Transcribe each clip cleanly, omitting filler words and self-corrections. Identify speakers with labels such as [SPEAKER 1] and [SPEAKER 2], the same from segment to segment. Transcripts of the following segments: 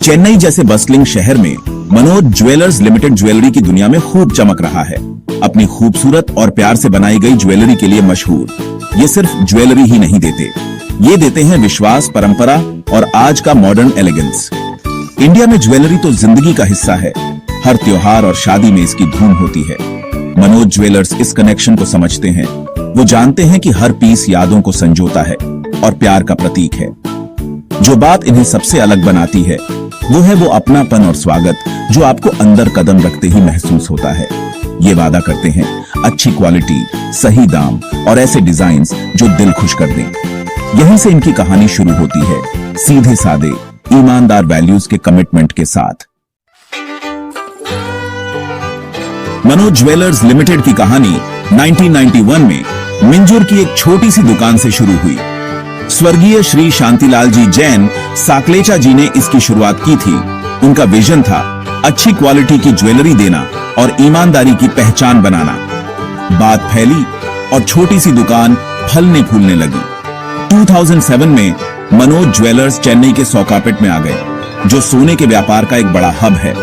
[SPEAKER 1] चेन्नई जैसे बस्टलिंग शहर में मनोज ज्वेलर्स लिमिटेड ज्वेलरी की दुनिया में खूब चमक रहा है। अपनी खूबसूरत और प्यार से बनाई गई ज्वेलरी के लिए मशहूर ये सिर्फ ज्वेलरी ही नहीं देते, ये देते हैं विश्वास, परंपरा और आज का मॉडर्न एलिगेंस। इंडिया में ज्वेलरी तो जिंदगी का हिस्सा है, हर त्योहार और शादी में इसकी धूम होती है। मनोज ज्वेलर्स इस कनेक्शन को समझते हैं। वो जानते हैं कि हर पीस यादों को संजोता है और प्यार का प्रतीक है। जो बात इन्हें सबसे अलग बनाती है वो है वो अपनापन और स्वागत जो आपको अंदर कदम रखते ही महसूस होता है। ये वादा करते हैं अच्छी क्वालिटी, सही दाम और ऐसे डिजाइन्स जो दिल खुश कर दें। यहीं से इनकी कहानी शुरू होती है, सीधे सादे ईमानदार वैल्यूज के कमिटमेंट के साथ। मनोज ज्वेलर्स लिमिटेड की कहानी 1991 में मिंजूर की एक छोटी सी दुकान से शुरू हुई। स्वर्गीय श्री शांतिलाल जी जैन साकलेचा जी ने इसकी शुरुआत की थी। उनका विजन था अच्छी क्वालिटी की ज्वेलरी देना और ईमानदारी की पहचान बनाना। बात फैली और छोटी सी दुकान फलने फूलने लगी। 2007 में मनोज ज्वेलर्स चेन्नई के सौकापेट में आ गए, जो सोने के व्यापार का एक बड़ा हब है।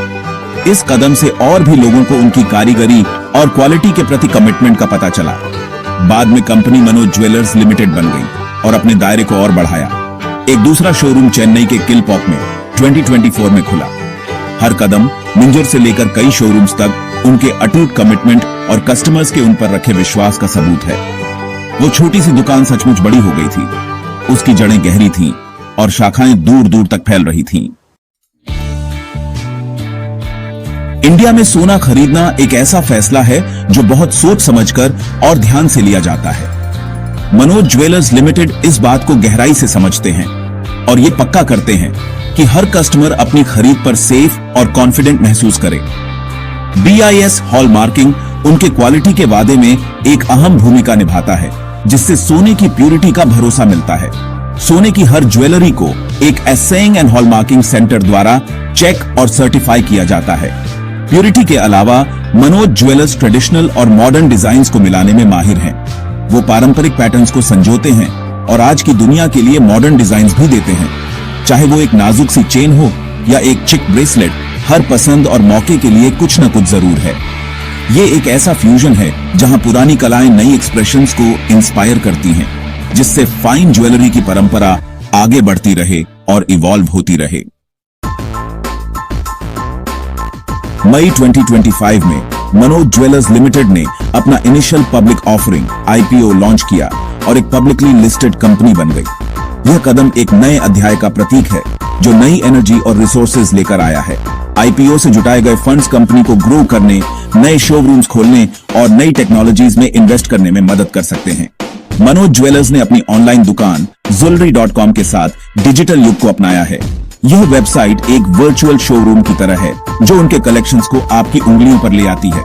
[SPEAKER 1] इस कदम से और भी लोगों को उनकी कारीगरी और क्वालिटी के प्रति कमिटमेंट का पता चला। बाद में कंपनी मनोज ज्वेलर्स लिमिटेड बन गई और अपने दायरे को और बढ़ाया। एक दूसरा शोरूम चेन्नई के किलपॉक में 2024 में खुला। हर कदम मिंजर से लेकर कई शोरूम्स तक उनके अटूट कमिटमेंट और कस्टमर्स के उन पर रखे विश्वास का सबूत है। वो छोटी सी दुकान सचमुच बड़ी हो गई थी। उसकी जड़ें गहरी थीं और शाखाएं दूर दूर तक फैल रही थीं। इंडिया में सोना खरीदना एक ऐसा फैसला है जो बहुत सोच समझकर और ध्यान से लिया जाता है। मनोज ज्वेलर्स लिमिटेड इस बात को गहराई से समझते हैं और ये पक्का करते हैं कि हर कस्टमर अपनी खरीद पर सेफ और कॉन्फिडेंट महसूस करे। BIS हॉलमार्किंग उनके क्वालिटी के वादे में एक अहम भूमिका निभाता है, जिससे सोने की प्यूरिटी का भरोसा मिलता है। सोने की हर ज्वेलरी को एक एसेइंग एंड हॉलमार्किंग सेंटर द्वारा चेक और सर्टिफाई किया जाता है। प्यूरिटी के अलावा मनोज ज्वेलर्स ट्रेडिशनल और मॉडर्न डिजाइन्स को मिलाने में माहिर हैं। वो पारंपरिक पैटर्न्स को संजोते हैं और आज की दुनिया के लिए मॉडर्न डिजाइन्स भी देते हैं। चाहे वो एक नाजुक सी चेन हो या एक चिक ब्रेसलेट, हर पसंद और मौके के लिए कुछ न कुछ जरूर है। ये एक ऐसा फ्यूजन है जहां पुरानी कलाएं नई एक्सप्रेशंस को इंस्पायर करती हैं, जिससे फाइन ज्वेलरी की परंपरा आगे बढ़ती रहे और इवॉल्व होती रहे। मई 2025 में मनोज ज्वेलर्स लिमिटेड ने अपना initial public offering IPO launch किया और एक पब्लिकली लिस्टेड कंपनी बन गई। यह कदम एक नए अध्याय का प्रतीक है जो नई एनर्जी और रिसोर्सेज लेकर आया है। IPO से जुटाए गए फंड्स कंपनी को ग्रो करने, नए शोरूम्स खोलने और नई टेक्नोलॉजीज में इन्वेस्ट करने में मदद कर सकते हैं। मनोज ज्वेलर्स ने अपनी ऑनलाइन दुकान jewelry.com के साथ डिजिटल युग को अपनाया है। यह वेबसाइट एक वर्चुअल शोरूम की तरह है जो उनके कलेक्शंस को आपकी उंगलियों पर ले आती है।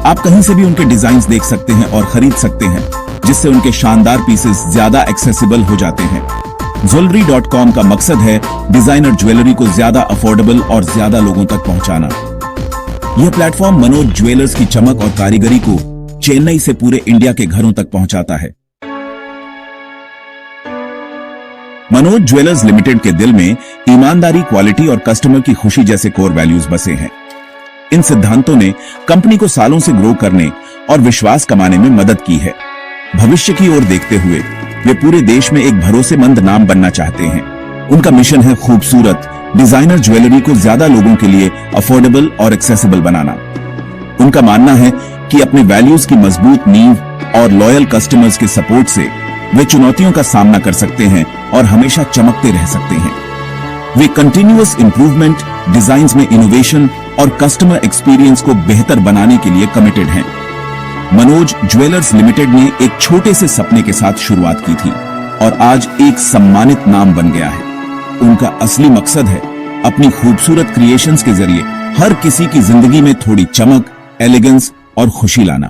[SPEAKER 1] आप कहीं से भी उनके डिजाइन्स देख सकते हैं और खरीद सकते हैं, जिससे उनके शानदार पीसेस ज्यादा एक्सेसिबल हो जाते हैं। jewelry.com का मकसद है डिजाइनर ज्वेलरी को ज्यादा अफोर्डेबल और ज्यादा लोगों तक पहुंचाना। यह प्लेटफॉर्म मनोज ज्वेलर्स की चमक और कारीगरी को चेन्नई से पूरे इंडिया के घरों तक पहुंचाता है। मनोज ज्वेलर्स लिमिटेड के दिल में ईमानदारी, क्वालिटी और कस्टमर की खुशी जैसे कोर वैल्यूज बसे हैं। इन सिद्धांतों ने कंपनी को सालों से ग्रो करने और विश्वास कमाने में मदद की है। भविष्य की ओर देखते हुए वे पूरे देश में एक भरोसेमंद नाम बनना चाहते हैं। उनका मिशन है खूबसूरत डिजाइनर ज्वेलरी को ज्यादा लोगों के लिए अफोर्डेबल और एक्सेसिबल बनाना। उनका मानना है कि अपने वैल्यूज की मजबूत नींव और लॉयल कस्टमर्स के सपोर्ट से वे चुनौतियों का सामना कर सकते हैं और हमेशा चमकते रह सकते हैं। वे कंटिन्यूअस इंप्रूवमेंट, डिजाइन्स में इनोवेशन और कस्टमर एक्सपीरियंस को बेहतर बनाने के लिए कमिटेड हैं। मनोज ज्वेलर्स लिमिटेड ने एक छोटे से सपने के साथ शुरुआत की थी और आज एक सम्मानित नाम बन गया है। उनका असली मकसद है अपनी खूबसूरत क्रिएशंस के जरिए हर किसी की जिंदगी में थोड़ी चमक, एलिगेंस और खुशी लाना।